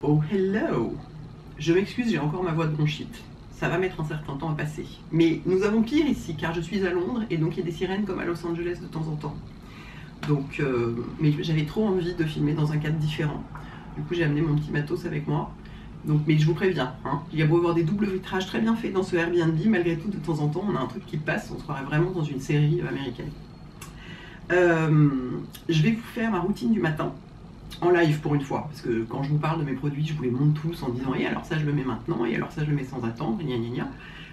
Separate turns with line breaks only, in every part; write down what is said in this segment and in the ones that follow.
Oh hello! Je m'excuse, j'ai encore ma voix de bronchite. Ça va mettre un certain temps à passer. Mais nous avons pire ici, car je suis à Londres, et donc il y a des sirènes comme à Los Angeles de temps en temps. Donc, mais j'avais trop envie de filmer dans un cadre différent. Du coup, j'ai amené mon petit matos avec moi. Donc, mais je vous préviens, hein, il y a beau avoir des doubles vitrages très bien faits dans ce Airbnb, malgré tout, de temps en temps, on a un truc qui passe, on se croirait vraiment dans une série américaine. Je vais vous faire ma routine du matin, en live pour une fois, parce que quand je vous parle de mes produits, je vous les montre tous en disant et alors ça je le mets maintenant, et alors ça je le mets sans attendre, gna gna gna.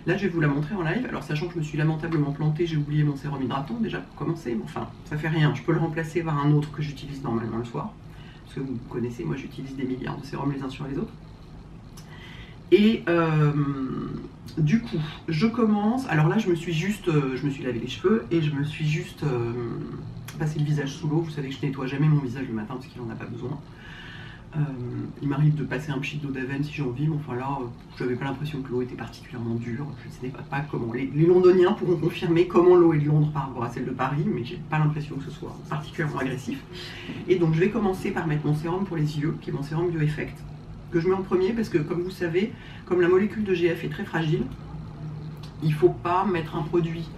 Là je vais vous la montrer en live, alors sachant que je me suis lamentablement plantée, j'ai oublié mon sérum hydratant déjà pour commencer, mais enfin ça fait rien, je peux le remplacer par un autre que j'utilise normalement le soir, parce que vous connaissez, moi j'utilise des milliards de sérums les uns sur les autres. Et du coup, je commence. Alors là, je me suis lavé les cheveux et je me suis juste passé le visage sous l'eau. Vous savez que je nettoie jamais mon visage le matin parce qu'il n'en a pas besoin. Il m'arrive de passer un pchit d'eau d'Aven si j'ai envie, mais enfin là, je n'avais pas l'impression que l'eau était particulièrement dure. Je ne sais pas comment. Les Londoniens pourront confirmer comment l'eau est de Londres par rapport à celle de Paris, mais j'ai pas l'impression que ce soit particulièrement agressif. Et donc, je vais commencer par mettre mon sérum pour les yeux, qui est mon sérum BioEffect, que je mets en premier parce que, comme vous savez, comme la molécule de GF est très fragile, il ne faut pas mettre un produit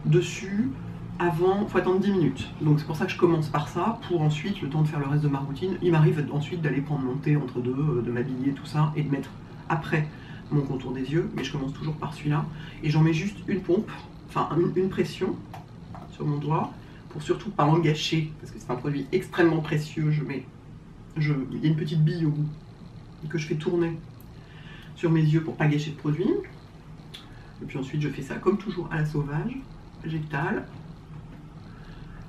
dessus avant, il faut attendre 10 minutes. Donc c'est pour ça que je commence par ça, pour ensuite, le temps de faire le reste de ma routine, il m'arrive ensuite d'aller prendre mon thé entre deux, de m'habiller, tout ça, et de mettre après mon contour des yeux, mais je commence toujours par celui-là, et j'en mets juste une pompe, enfin une pression sur mon doigt, pour surtout pas en gâcher, parce que c'est un produit extrêmement précieux, il y a une petite bille au bout, que je fais tourner sur mes yeux pour pas gâcher de produit. Et puis ensuite je fais ça comme toujours à la sauvage, j'étale.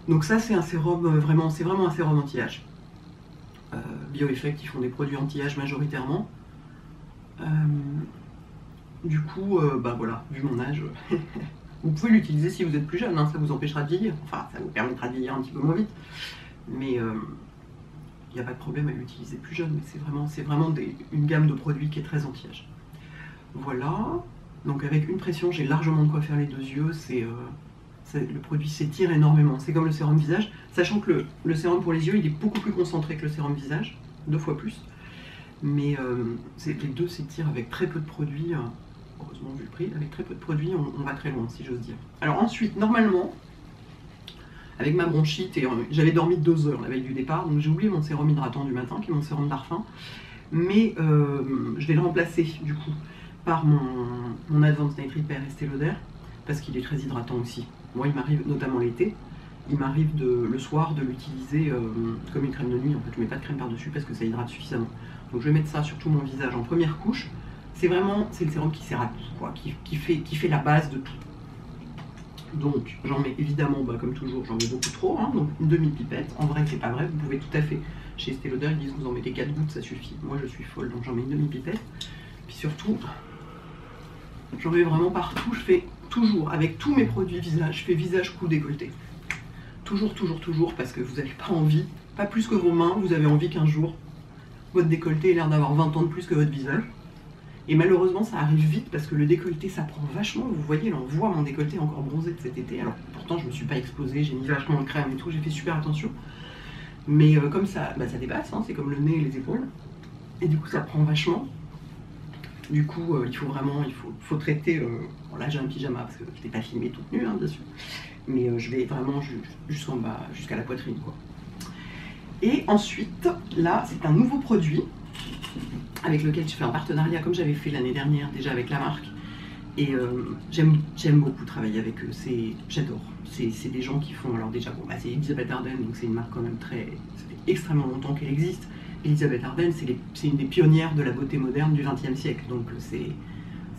Donc ça c'est un sérum vraiment, c'est vraiment un sérum anti-âge. BioEffect, ils font des produits anti-âge majoritairement. Du coup, bah voilà, vu mon âge, vous pouvez l'utiliser si vous êtes plus jeune, hein, ça vous empêchera de vieillir, enfin ça vous permettra de vieillir un petit peu moins vite. Mais il n'y a pas de problème à l'utiliser plus jeune, mais c'est vraiment une gamme de produits qui est très anti-âge. Voilà, donc avec une pression, j'ai largement de quoi faire les deux yeux, le produit s'étire énormément, c'est comme le sérum visage, sachant que le sérum pour les yeux, il est beaucoup plus concentré que le sérum visage, 2 fois plus, mais les deux s'étirent avec très peu de produits, heureusement vu le prix, avec très peu de produits, on va très loin si j'ose dire. Alors ensuite, normalement, avec ma bronchite, et j'avais dormi 2 heures la veille du départ, donc j'ai oublié mon sérum hydratant du matin, qui est mon sérum Darphin, mais je vais le remplacer du coup par mon Advanced Night Repair Estée Lauder, parce qu'il est très hydratant aussi. Moi il m'arrive, notamment l'été, il m'arrive le soir de l'utiliser comme une crème de nuit, en fait je mets pas de crème par-dessus parce que ça hydrate suffisamment. Donc je vais mettre ça sur tout mon visage en première couche, c'est le sérum qui sert à tout, quoi, qui fait la base de tout. Donc j'en mets évidemment, comme toujours, j'en mets beaucoup trop, hein, donc une demi-pipette. En vrai c'est pas vrai, vous pouvez tout à fait, chez Estée Lauder ils disent vous en mettez 4 gouttes, ça suffit. Moi je suis folle, donc j'en mets une demi-pipette. Puis surtout, j'en mets vraiment partout, je fais toujours, avec tous mes produits visage, je fais visage, cou, décolleté. Toujours, toujours, toujours, parce que vous n'avez pas envie, pas plus que vos mains, vous avez envie qu'un jour, votre décolleté ait l'air d'avoir 20 ans de plus que votre visage. Et malheureusement, ça arrive vite parce que le décolleté, ça prend vachement. Vous voyez, là, on voit mon décolleté encore bronzé de cet été. Alors, pourtant, je ne me suis pas exposée, j'ai mis vachement de crème et tout, j'ai fait super attention. Mais comme ça, ça dépasse, hein, c'est comme le nez et les épaules. Et du coup, ça prend vachement. Du coup, il faut traiter. Bon, là, j'ai un pyjama parce que je n'étais pas filmée toute nue, hein, bien sûr. Mais je vais vraiment jusqu'en bas, jusqu'à la poitrine, quoi. Et ensuite, là, c'est un nouveau produit avec lequel je fais un partenariat comme j'avais fait l'année dernière déjà avec la marque, et j'aime beaucoup travailler avec eux, j'adore, c'est des gens qui font, alors déjà bon, c'est Elisabeth Arden, donc c'est une marque quand même ça fait extrêmement longtemps qu'elle existe. Elisabeth Arden c'est une des pionnières de la beauté moderne du XXe siècle, donc c'est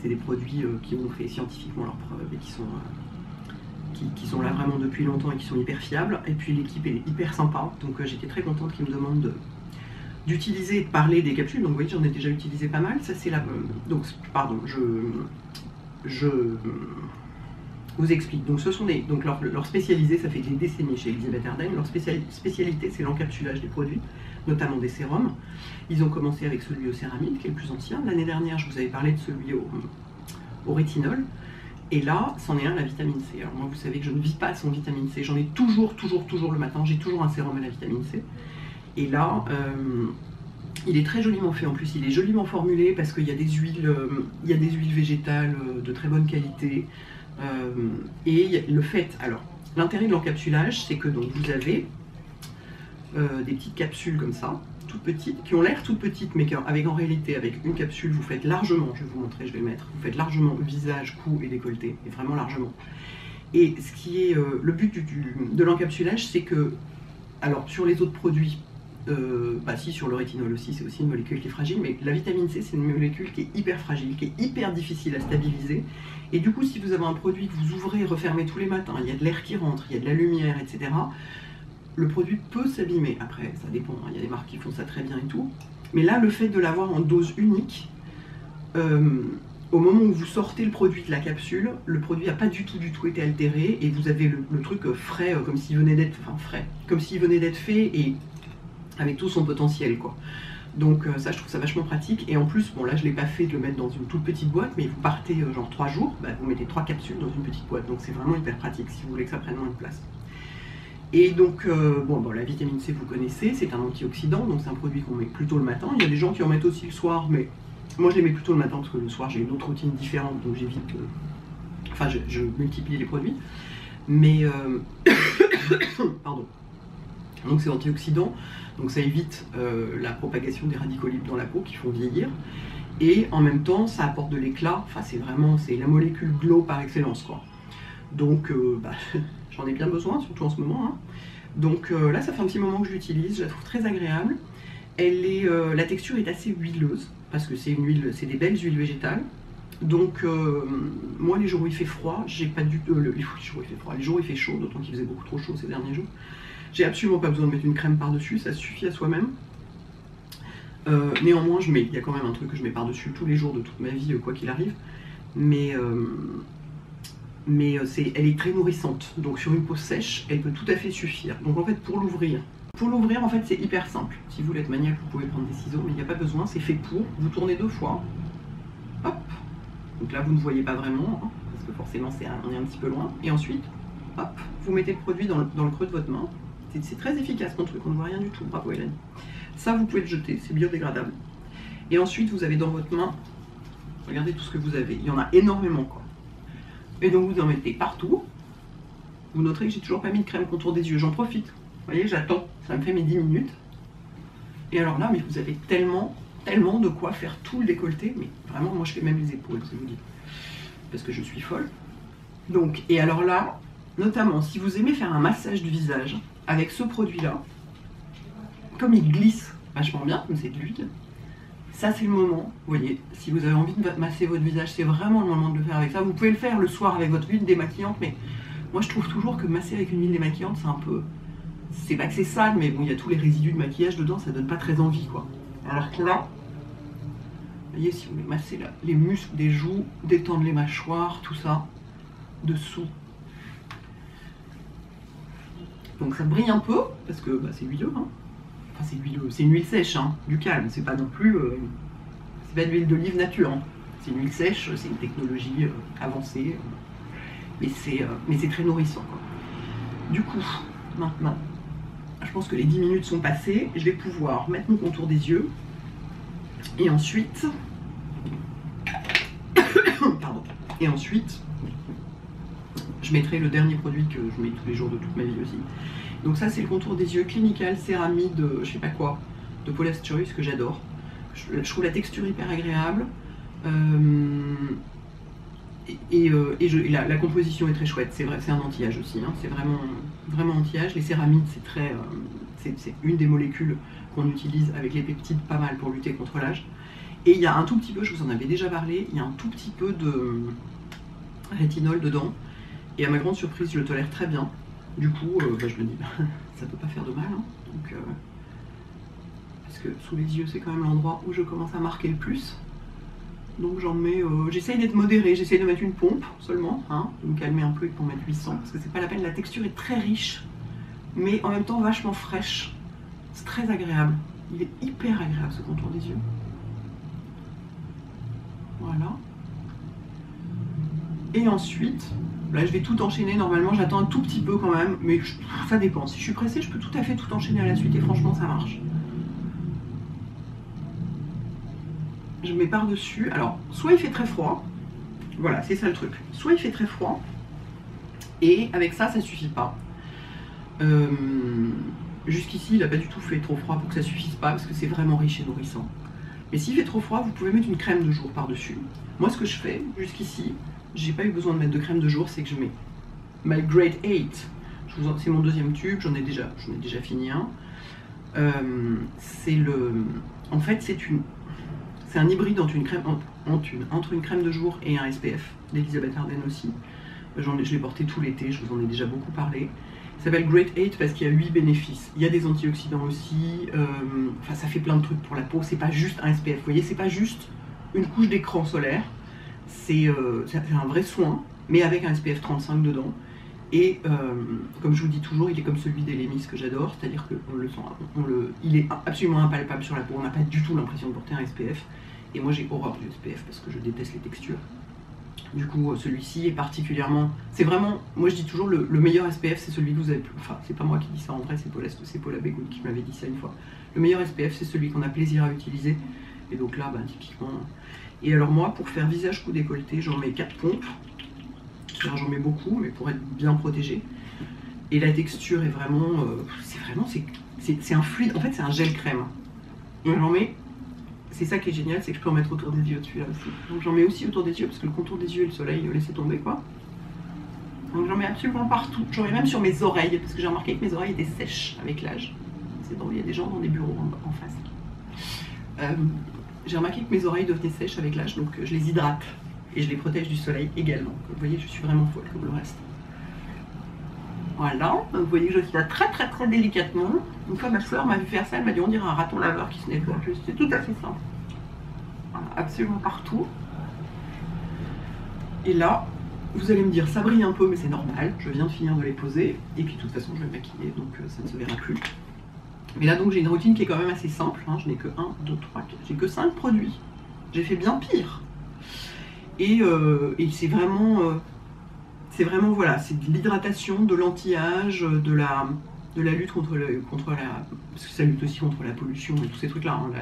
des produits qui ont fait scientifiquement leurs preuves et qui sont là vraiment depuis longtemps et qui sont hyper fiables, et puis l'équipe est hyper sympa, donc j'étais très contente qu'ils me demandent d'utiliser, parler des capsules. Donc vous voyez, j'en ai déjà utilisé pas mal. Ça c'est la... Donc, pardon, je vous explique. Donc ce sont des... Donc leur spécialité, ça fait des décennies chez Elisabeth Arden. Leur spécialité, c'est l'encapsulage des produits, notamment des sérums. Ils ont commencé avec celui au céramide, qui est le plus ancien. L'année dernière, je vous avais parlé de celui au rétinol. Et là, c'en est un, la vitamine C. Alors moi, vous savez que je ne vis pas sans vitamine C. J'en ai toujours le matin. J'ai toujours un sérum à la vitamine C. Et là, Il est très joliment fait en plus, il est joliment formulé parce qu'il y a des huiles, végétales de très bonne qualité. Et le fait, alors l'intérêt de l'encapsulage, c'est que donc vous avez des petites capsules comme ça, toutes petites, qui ont l'air toutes petites, mais avec en réalité, avec une capsule, vous faites largement, je vais vous montrer, je vais le mettre, vous faites largement visage, cou et décolleté, et vraiment largement. Et ce qui est le but de l'encapsulage, c'est que, alors sur les autres produits, si sur le rétinol aussi, c'est aussi une molécule qui est fragile, mais la vitamine C, c'est une molécule qui est hyper fragile, qui est hyper difficile à stabiliser. Et du coup, si vous avez un produit que vous ouvrez et refermez tous les matins, il y a de l'air qui rentre, il y a de la lumière, etc., le produit peut s'abîmer. Après, ça dépend, il y a des marques qui font ça très bien et tout. Mais là, le fait de l'avoir en dose unique, au moment où vous sortez le produit de la capsule, le produit n'a pas du tout été altéré et vous avez le truc frais, comme s'il venait d'être fait et avec tout son potentiel, quoi. Donc ça, je trouve ça vachement pratique. Et en plus, bon là, je ne l'ai pas fait de le mettre dans une toute petite boîte, mais vous partez genre 3 jours, vous mettez 3 capsules dans une petite boîte. Donc c'est vraiment hyper pratique si vous voulez que ça prenne moins de place. Et donc, la vitamine C, vous connaissez, c'est un antioxydant, donc c'est un produit qu'on met plutôt le matin. Il y a des gens qui en mettent aussi le soir, mais moi je les mets plutôt le matin parce que le soir j'ai une autre routine différente, donc j'évite, je multiplie les produits. Mais, pardon. Donc c'est antioxydant, donc ça évite la propagation des radicaux libres dans la peau qui font vieillir. Et en même temps, ça apporte de l'éclat, c'est la molécule glow par excellence, quoi. Donc, j'en ai bien besoin, surtout en ce moment, hein. Donc là, ça fait un petit moment que je l'utilise, je la trouve très agréable. La texture est assez huileuse, parce que c'est des belles huiles végétales. Donc, moi, les jours où il fait froid, j'ai pas du tout. Les jours où il fait chaud, d'autant qu'il faisait beaucoup trop chaud ces derniers jours, j'ai absolument pas besoin de mettre une crème par-dessus, ça suffit à soi-même. Néanmoins, il y a quand même un truc que je mets par-dessus tous les jours de toute ma vie, quoi qu'il arrive. Mais elle est très nourrissante. Donc sur une peau sèche, elle peut tout à fait suffire. Donc en fait, pour l'ouvrir, en fait, c'est hyper simple. Si vous voulez être maniaque, vous pouvez prendre des ciseaux, mais il n'y a pas besoin, c'est fait pour. Vous tournez 2 fois. Hop. Donc là, vous ne voyez pas vraiment, hein, parce que forcément, on est un petit peu loin. Et ensuite, hop, vous mettez le produit dans le creux de votre main. C'est très efficace mon truc, on ne voit rien du tout. Bravo Hélène. Ça, vous pouvez le jeter, c'est biodégradable. Et ensuite, vous avez dans votre main, regardez tout ce que vous avez. Il y en a énormément, quoi. Et donc, vous en mettez partout. Vous noterez que j'ai toujours pas mis de crème contour des yeux. J'en profite. Vous voyez, j'attends. Ça me fait mes 10 minutes. Et alors là, mais vous avez tellement de quoi faire tout le décolleté. Mais vraiment, moi, je fais même les épaules, je vous dis. Parce que je suis folle. Donc, et alors là, notamment, si vous aimez faire un massage du visage avec ce produit-là, comme il glisse vachement bien, comme c'est de l'huile, ça c'est le moment, vous voyez, si vous avez envie de masser votre visage, c'est vraiment le moment de le faire avec ça. Vous pouvez le faire le soir avec votre huile démaquillante, mais moi je trouve toujours que masser avec une huile démaquillante, c'est un peu... C'est pas que c'est sale, mais bon, il y a tous les résidus de maquillage dedans, ça donne pas très envie, quoi. Alors que là, vous voyez, si vous voulez masser là, les muscles des joues, détendre les mâchoires, tout ça, dessous. Donc ça brille un peu, parce que c'est huileux, hein. Enfin, c'est huileux, c'est une huile sèche, hein, du calme, c'est pas non plus... c'est pas de l'huile d'olive nature, hein. C'est une huile sèche, c'est une technologie avancée, mais c'est très nourrissant, quoi. Du coup, maintenant, je pense que les 10 minutes sont passées, je vais pouvoir mettre mon contour des yeux, et ensuite... Pardon. Et ensuite, je mettrai le dernier produit que je mets tous les jours de toute ma vie aussi. Donc ça, c'est le contour des yeux Clinical Céramide, je sais pas quoi, de Paula Sturius, que j'adore. Je trouve la texture hyper agréable. La composition est très chouette. C'est vrai, c'est un anti-âge aussi, hein. C'est vraiment anti-âge. Les céramides, c'est une des molécules qu'on utilise avec les peptides pas mal pour lutter contre l'âge. Et il y a un tout petit peu, je vous en avais déjà parlé, il y a un tout petit peu de rétinol dedans. Et à ma grande surprise, je le tolère très bien. Du coup, je me dis, ça peut pas faire de mal, hein. Donc, parce que sous les yeux, c'est quand même l'endroit où je commence à marquer le plus. Donc j'en mets, j'essaye d'être modérée, j'essaye de mettre une pompe seulement, hein, de me calmer un peu et pour mettre 800, parce que c'est pas la peine, la texture est très riche, mais en même temps vachement fraîche. C'est très agréable. Il est hyper agréable ce contour des yeux. Voilà. Et ensuite, là je vais tout enchaîner, normalement j'attends un tout petit peu quand même, mais ça dépend. Si je suis pressée, je peux tout à fait tout enchaîner à la suite et franchement ça marche. je mets par-dessus. Alors, soit il fait très froid, voilà, c'est ça le truc. Soit il fait très froid, et avec ça, ça suffit pas. Jusqu'ici, il n'a pas du tout fait trop froid pour que ça suffise pas, parce que c'est vraiment riche et nourrissant. Mais s'il fait trop froid, vous pouvez mettre une crème de jour par-dessus. Moi, ce que je fais, jusqu'ici, j'ai pas eu besoin de mettre de crème de jour, c'est que je mets My Great 8. C'est mon deuxième tube, j'en ai déjà fini un. En fait, c'est un hybride entre une crème de jour et un SPF d'Elisabeth Arden aussi. Je l'ai porté tout l'été, je vous en ai déjà beaucoup parlé. Ça s'appelle Great 8 parce qu'il y a 8 bénéfices. Il y a des antioxydants aussi, enfin ça fait plein de trucs pour la peau, c'est pas juste un SPF, vous voyez, c'est pas juste une couche d'écran solaire, c'est un vrai soin, mais avec un SPF 35 dedans. Et comme je vous dis toujours, il est comme celui d'Elemis que j'adore, c'est-à-dire qu'on le sent, il est absolument impalpable sur la peau, on n'a pas du tout l'impression de porter un SPF. Et moi j'ai horreur du SPF parce que je déteste les textures. Du coup, celui-ci est particulièrement... C'est vraiment, moi je dis toujours, le meilleur SPF, c'est celui que vous avez... Enfin, c'est pas moi qui dis ça en vrai, c'est Paula Begoun qui m'avait dit ça une fois. Le meilleur SPF, c'est celui qu'on a plaisir à utiliser. Et donc là, bah, typiquement... Et alors moi, pour faire visage cou décolleté, j'en mets 4 pompes. J'en mets beaucoup, mais pour être bien protégé. Et la texture est vraiment... c'est un fluide, en fait c'est un gel crème. Et j'en mets... C'est ça qui est génial, c'est que je peux en mettre autour des yeux celui-là aussi. Donc j'en mets aussi autour des yeux parce que le contour des yeux et le soleil laissez tomber quoi. Donc j'en mets absolument partout. J'en mets même sur mes oreilles parce que j'ai remarqué que mes oreilles étaient sèches avec l'âge. Il y a des gens dans des bureaux en face. J'ai remarqué que mes oreilles devenaient sèches avec l'âge, donc je les hydrate et je les protège du soleil également. Donc, vous voyez, je suis vraiment folle comme le reste. Voilà, donc vous voyez que je fais ça très délicatement. Une fois ma soeur m'a vu faire ça, elle m'a dit on dirait un raton laveur qui se nettoie. C'est tout à fait ça. Voilà, absolument partout. Et là, vous allez me dire ça brille un peu mais c'est normal, je viens de finir de les poser. Et puis de toute façon je vais me maquiller donc ça ne se verra plus. Mais là donc j'ai une routine qui est quand même assez simple, hein. Je n'ai que 1, 2, 3, 4, j'ai que 5 produits. J'ai fait bien pire. Et c'est vraiment, voilà, c'est de l'hydratation, de l'anti-âge, de la lutte contre la... Parce que ça lutte aussi contre la pollution et tous ces trucs-là. Hein.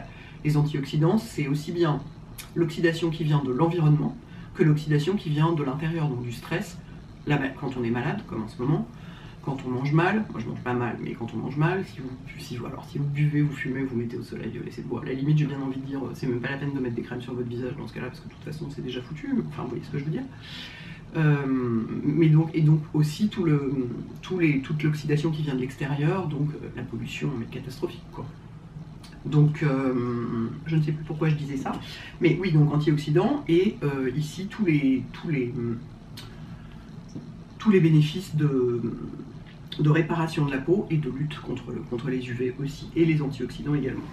Les antioxydants, c'est aussi bien l'oxydation qui vient de l'environnement que l'oxydation qui vient de l'intérieur, donc du stress. Là, quand on est malade, comme en ce moment, quand on mange mal, moi je mange pas mal, mais quand on mange mal, si vous buvez, vous fumez, vous mettez au soleil, laissez de boire. À la limite, j'ai bien envie de dire, c'est même pas la peine de mettre des crèmes sur votre visage dans ce cas-là, parce que de toute façon, c'est déjà foutu. Enfin, vous voyez ce que je veux dire. Et donc aussi toute l'oxydation qui vient de l'extérieur, donc la pollution est catastrophique quoi. Donc je ne sais plus pourquoi je disais ça, mais oui, donc antioxydants et ici tous les bénéfices de réparation de la peau et de lutte contre les UV aussi, et les antioxydants également.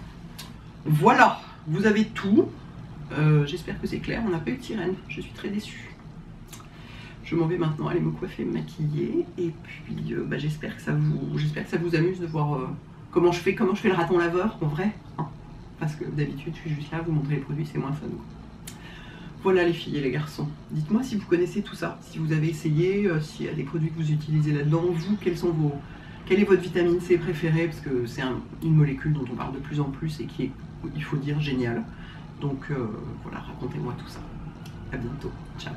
Voilà, vous avez tout. J'espère que c'est clair, on n'a pas eu de sirène, je suis très déçue. Je m'en vais maintenant aller me coiffer, me maquiller, et puis j'espère que ça vous amuse de voir comment je fais le raton laveur en vrai, hein, parce que d'habitude je suis juste là, vous montrer les produits, c'est moins fun. Voilà les filles et les garçons, dites-moi si vous connaissez tout ça, si vous avez essayé, s'il y a des produits que vous utilisez là-dedans, vous, quelle est votre vitamine C préférée, parce que c'est une molécule dont on parle de plus en plus et qui est, il faut dire, géniale. Donc voilà, racontez-moi tout ça. À bientôt, ciao.